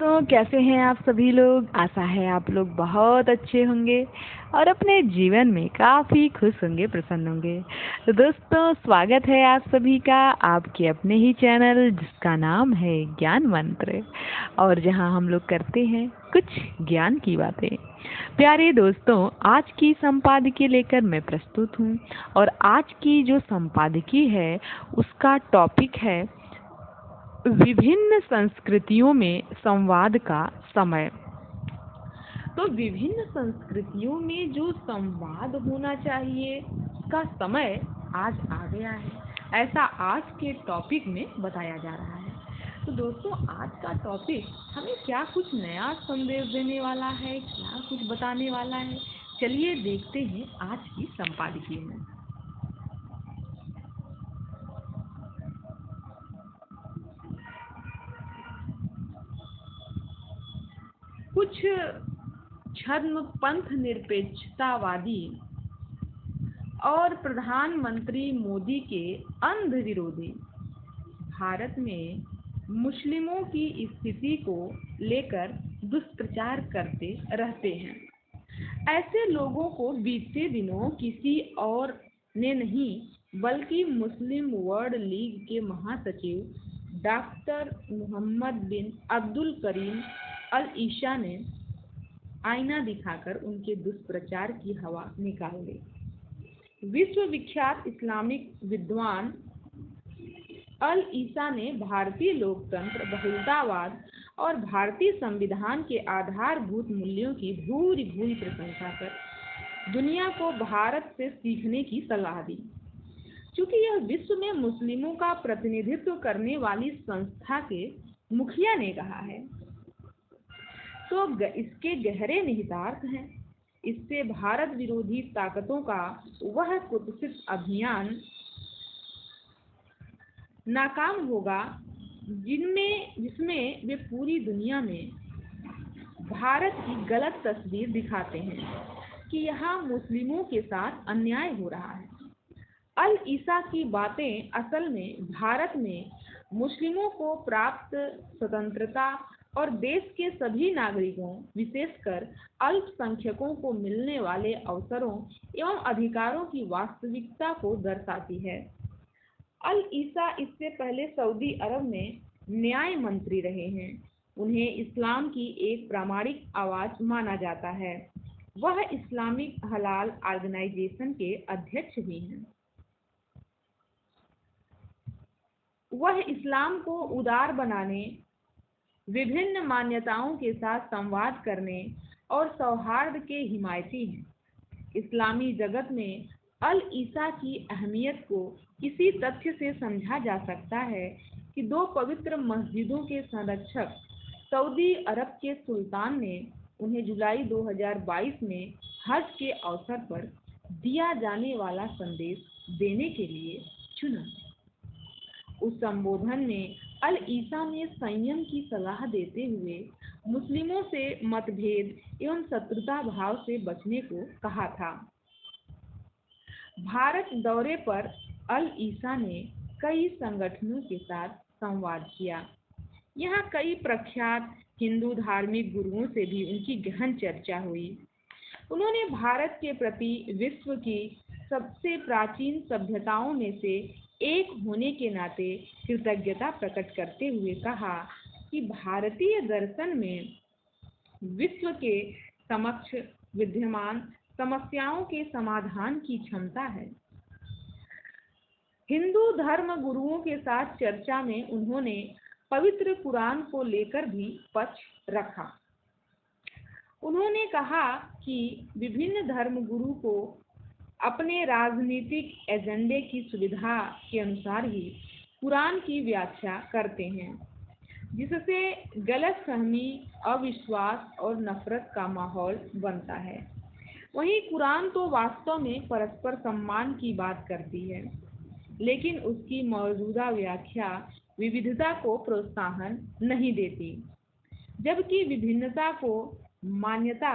दोस्तों, कैसे हैं आप सभी लोग। आशा है आप लोग बहुत अच्छे होंगे और अपने जीवन में काफ़ी खुश होंगे, प्रसन्न होंगे। तो दोस्तों, स्वागत है आप सभी का आपके अपने ही चैनल जिसका नाम है ज्ञान मंत्र, और जहां हम लोग करते हैं कुछ ज्ञान की बातें। प्यारे दोस्तों, आज की संपादकीय लेकर मैं प्रस्तुत हूं, और आज की जो संपादकीय है उसका टॉपिक है विभिन्न संस्कृतियों में संवाद का समय। तो विभिन्न संस्कृतियों में जो संवाद होना चाहिए का समय आज आ गया है, ऐसा आज के टॉपिक में बताया जा रहा है। तो दोस्तों, आज का टॉपिक हमें क्या कुछ नया संदेश देने वाला है, क्या कुछ बताने वाला है, चलिए देखते हैं आज की संपादकीय में। कुछ छद्मपंथ निरपेक्षतावादी और प्रधानमंत्री मोदी के अंध विरोधी भारत में मुस्लिमों की स्थिति को लेकर दुष्प्रचार करते रहते हैं। ऐसे लोगों को बीते दिनों किसी और ने नहीं बल्कि मुस्लिम वर्ल्ड लीग के महासचिव डॉक्टर मोहम्मद बिन अब्दुल करीम अल ईशा ने आईना दिखाकर उनके दुष्प्रचार की हवा निकाल दी। विश्वविख्यात इस्लामिक विद्वान अल ईसा ने भारतीय लोकतंत्र, बहुलतावाद और भारतीय संविधान के आधारभूत मूल्यों की भूरी भूरी प्रशंसा कर दुनिया को भारत से सीखने की सलाह दी। चूंकि यह विश्व में मुस्लिमों का प्रतिनिधित्व करने वाली संस्था के मुखिया ने कहा है, तो इसके गहरे निहितार्थ हैं। इससे भारत विरोधी ताकतों का वह कुत्सित अभियान नाकाम होगा जिसमें वे पूरी दुनिया में भारत की गलत तस्वीर दिखाते हैं कि यहाँ मुस्लिमों के साथ अन्याय हो रहा है। अल ईसा की बातें असल में भारत में मुस्लिमों को प्राप्त स्वतंत्रता और देश के सभी नागरिकों, विशेषकर अल्पसंख्यकों को मिलने वाले अवसरों एवं अधिकारों की वास्तविकता को दर्शाती है। अल ईसा इससे पहले सऊदी अरब में न्याय मंत्री रहे हैं। उन्हें इस्लाम की एक प्रामाणिक आवाज माना जाता है। वह इस्लामिक हलाल ऑर्गेनाइजेशन के अध्यक्ष भी हैं। वह इस्लाम को उदार बनाने, विभिन्न मान्यताओं के साथ संवाद करने और सौहार्द के हिमायती हैं। इस्लामी जगत में अल ईसा की अहमियत को इसी तथ्य से समझा जा सकता है कि दो पवित्र मस्जिदों के संरक्षक सऊदी अरब के सुल्तान ने उन्हें जुलाई 2022 में हज के अवसर पर दिया जाने वाला संदेश देने के लिए चुना। उस संबोधन में अल ईसा ने संयम की सलाह देते हुए मुस्लिमों से मतभेद एवं शत्रुता भाव से बचने को कहा था। भारत दौरे पर अल ईसा ने कई संगठनों के साथ संवाद किया। यहाँ कई प्रख्यात हिंदू धार्मिक गुरुओं से भी उनकी गहन चर्चा हुई। उन्होंने भारत के प्रति विश्व की सबसे प्राचीन सभ्यताओं में से एक होने के नाते कृतज्ञता प्रकट करते हुए कहा कि भारतीय दर्शन में विश्व के समक्ष विद्यमान समस्याओं के समाधान की क्षमता है। हिंदू धर्म गुरुओं के साथ चर्चा में उन्होंने पवित्र कुरान को लेकर भी पक्ष रखा। उन्होंने कहा कि विभिन्न धर्म गुरु को अपने राजनीतिक एजेंडे की सुविधा के अनुसार ही कुरान की व्याख्या करते हैं, जिससे गलतफहमी, अविश्वास और नफरत का माहौल बनता है। वहीं कुरान तो वास्तव में परस्पर सम्मान की बात करती है, लेकिन उसकी मौजूदा व्याख्या विविधता को प्रोत्साहन नहीं देती, जबकि विभिन्नता को मान्यता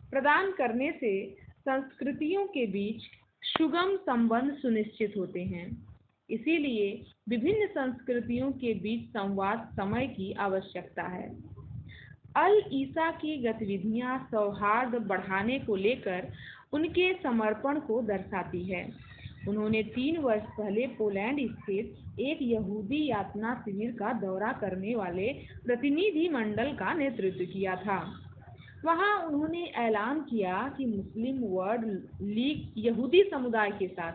प्रदान करने से संस्कृतियों के बीच सुगम संबंध सुनिश्चित होते हैं। इसीलिए विभिन्न संस्कृतियों के बीच संवाद समय की आवश्यकता है। अल ईसा की गतिविधियां सौहार्द बढ़ाने को लेकर उनके समर्पण को दर्शाती है। उन्होंने 3 वर्ष पहले पोलैंड स्थित एक यहूदी यातना शिविर का दौरा करने वाले प्रतिनिधि मंडल का नेतृत्व किया था। वहां उन्होंने ऐलान किया कि मुस्लिम वर्ल्ड लीग यहूदी समुदाय के साथ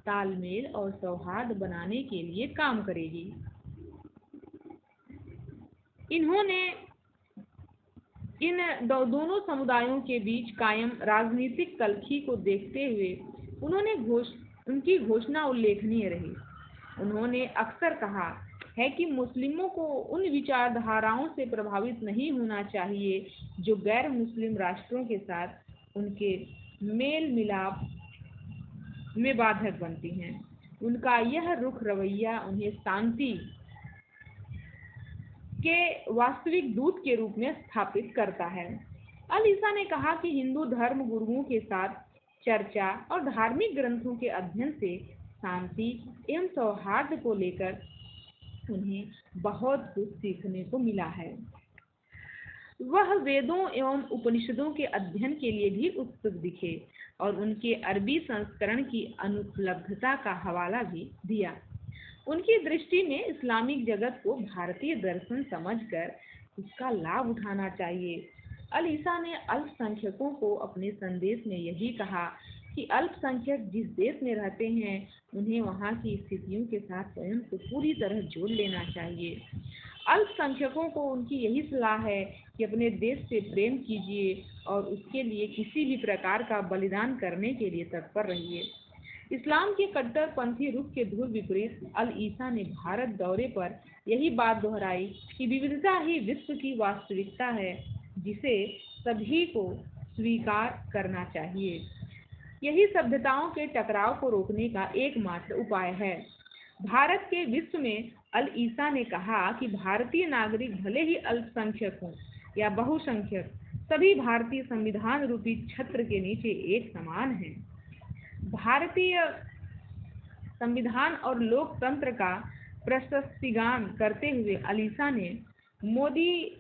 तालमेल और सौहार्द बनाने के लिए काम करेगी। इन्होंने इन दोनों समुदायों के बीच कायम राजनीतिक तल्खी को देखते हुए उनकी घोषणा उल्लेखनीय रही। उन्होंने अक्सर कहा है कि मुस्लिमों को उन विचारधाराओं से प्रभावित नहीं होना चाहिए जो गैर मुस्लिम राष्ट्रों के साथ उनके मेल मिलाप में बाधक बनती हैं। उनका यह रुख रवैया उन्हें शांति के वास्तविक दूत के रूप में स्थापित करता है। अल ईसा ने कहा कि हिंदू धर्म गुरुओं के साथ चर्चा और धार्मिक ग्रंथों के अध्ययन से शांति एवं सौहार्द को लेकर उन्हें बहुत कुछ सीखने को मिला है। वह वेदों एवं उपनिषदों के अध्ययन के लिए भी उत्सुक दिखे और उनके अरबी संस्करण की अनुपलब्धता का हवाला भी दिया। उनकी दृष्टि में इस्लामिक जगत को भारतीय दर्शन समझकर उसका लाभ उठाना चाहिए। अल ईसा ने अल्पसंख्यकों को अपने संदेश में यही कहा कि अल्पसंख्यक जिस देश में रहते हैं उन्हें वहां की स्थितियों के साथ स्वयं को पूरी तरह जोड़ लेना चाहिए। अल्पसंख्यकों को उनकी यही सलाह है कि अपने देश से प्रेम कीजिए और उसके लिए किसी भी प्रकार का बलिदान करने के लिए तत्पर रहिए। इस्लाम के कट्टरपंथी रुख के धुर विपरीत अल ईसा ने भारत दौरे पर यही बात दोहराई कि विविधता ही विश्व की वास्तविकता है जिसे सभी को स्वीकार करना चाहिए। यही सभ्यताओं के टकराव को रोकने का एकमात्र उपाय है। भारत के विश्व में अल ईसा ने कहा कि भारतीय नागरिक भले ही अल्पसंख्यक हों या बहुसंख्यक, सभी भारतीय संविधान रूपी छत्र के नीचे एक समान हैं। भारतीय संविधान और लोकतंत्र का प्रशस्तिगान करते हुए अल ईसा ने मोदी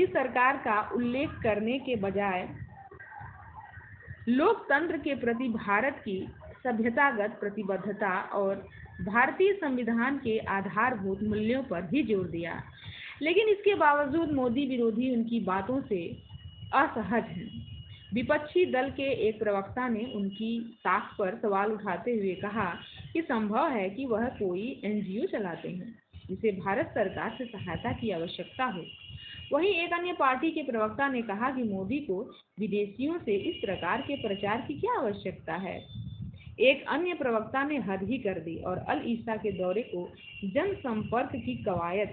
सरकार का उल्लेख करने के बजाय लोकतंत्र के प्रति भारत की सभ्यतागत प्रतिबद्धता और भारतीय संविधान के आधारभूत मूल्यों पर भी जोर दिया। लेकिन इसके बावजूद मोदी विरोधी उनकी बातों से असहज हैं। विपक्षी दल के एक प्रवक्ता ने उनकी साख पर सवाल उठाते हुए कहा कि संभव है कि वह कोई एनजीओ चलाते हैं जिसे भारत सरकार से सहायता की आवश्यकता हो। वहीं एक अन्य पार्टी के प्रवक्ता ने कहा कि मोदी को विदेशियों से इस प्रकार के प्रचार की क्या आवश्यकता है। एक अन्य प्रवक्ता ने हद ही कर दी और अल ईसा के दौरे को जनसंपर्क की कवायद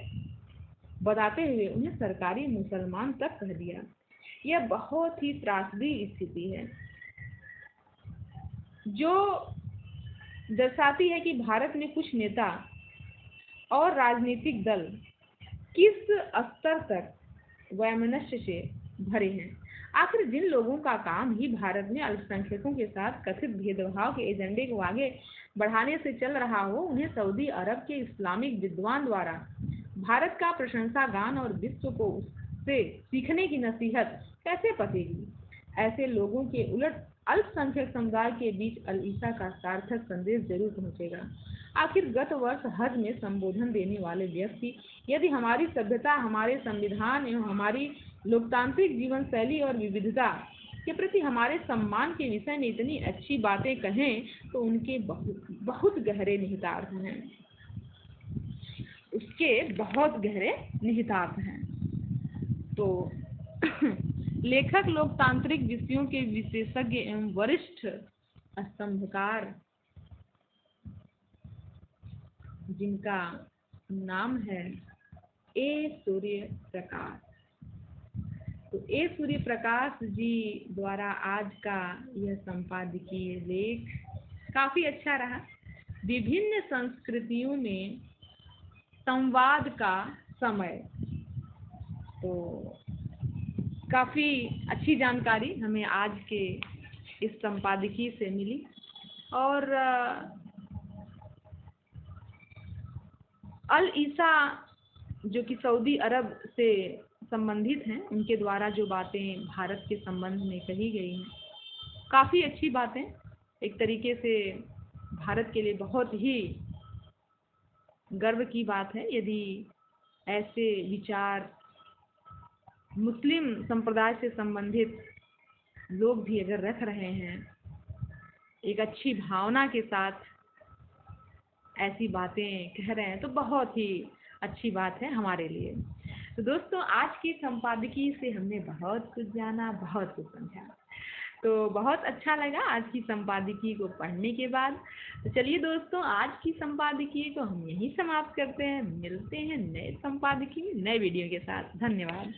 बताते हुए उन्हें सरकारी मुसलमान तक कह दिया। यह बहुत ही त्रासदी स्थिति है जो दर्शाती है कि भारत में कुछ नेता और राजनीतिक दल किस स्तर तक वैमनस्य से भरे हैं। आखिर जिन लोगों का काम ही भारत में अल्पसंख्यकों के साथ कथित भेदभाव के एजेंडे को आगे बढ़ाने से चल रहा हो, उन्हें सऊदी अरब के इस्लामिक विद्वान द्वारा भारत का प्रशंसा गान और विश्व को उससे सीखने की नसीहत कैसे पतेगी। ऐसे लोगों के उलट अल्पसंख्यक समुदाय के बीच अल ईसा का सार्थक संदेश जरूर पहुंचेगा। आखिर गत वर्ष हज में संबोधन देने वाले व्यक्ति यदि हमारी सभ्यता, हमारे संविधान एवं हमारी लोकतांत्रिक जीवन शैली और विविधता के प्रति हमारे सम्मान के विषय में इतनी अच्छी बातें कहें तो उनके बहुत गहरे निहितार्थ हैं। उसके बहुत गहरे निहितार्थ हैं। तो लेखक लोकतांत्रिक विषयों के विशेषज्ञ एवं वरिष्ठ स्तंभकार जिनका नाम है ए सूर्य प्रकाश। तो ए सूर्य प्रकाश जी द्वारा आज का यह संपादकीय लेख काफी अच्छा रहा। विभिन्न संस्कृतियों में संवाद का समय। तो काफ़ी अच्छी जानकारी हमें आज के इस संपादकीय से मिली। और अल ईसा जो कि सऊदी अरब से संबंधित हैं, उनके द्वारा जो बातें भारत के संबंध में कही गई हैं, काफ़ी अच्छी बातें, एक तरीके से भारत के लिए बहुत ही गर्व की बात है यदि ऐसे विचार मुस्लिम संप्रदाय से संबंधित लोग भी अगर रख रहे हैं, एक अच्छी भावना के साथ ऐसी बातें कह रहे हैं, तो बहुत ही अच्छी बात है हमारे लिए। तो दोस्तों, आज की संपादकीय से हमने बहुत कुछ जाना, बहुत कुछ समझा, तो बहुत अच्छा लगा आज की संपादकीय को पढ़ने के बाद। तो चलिए दोस्तों, आज की संपादकीय को हम यहीं समाप्त करते हैं। मिलते हैं नए संपादकीय नए वीडियो के साथ। धन्यवाद।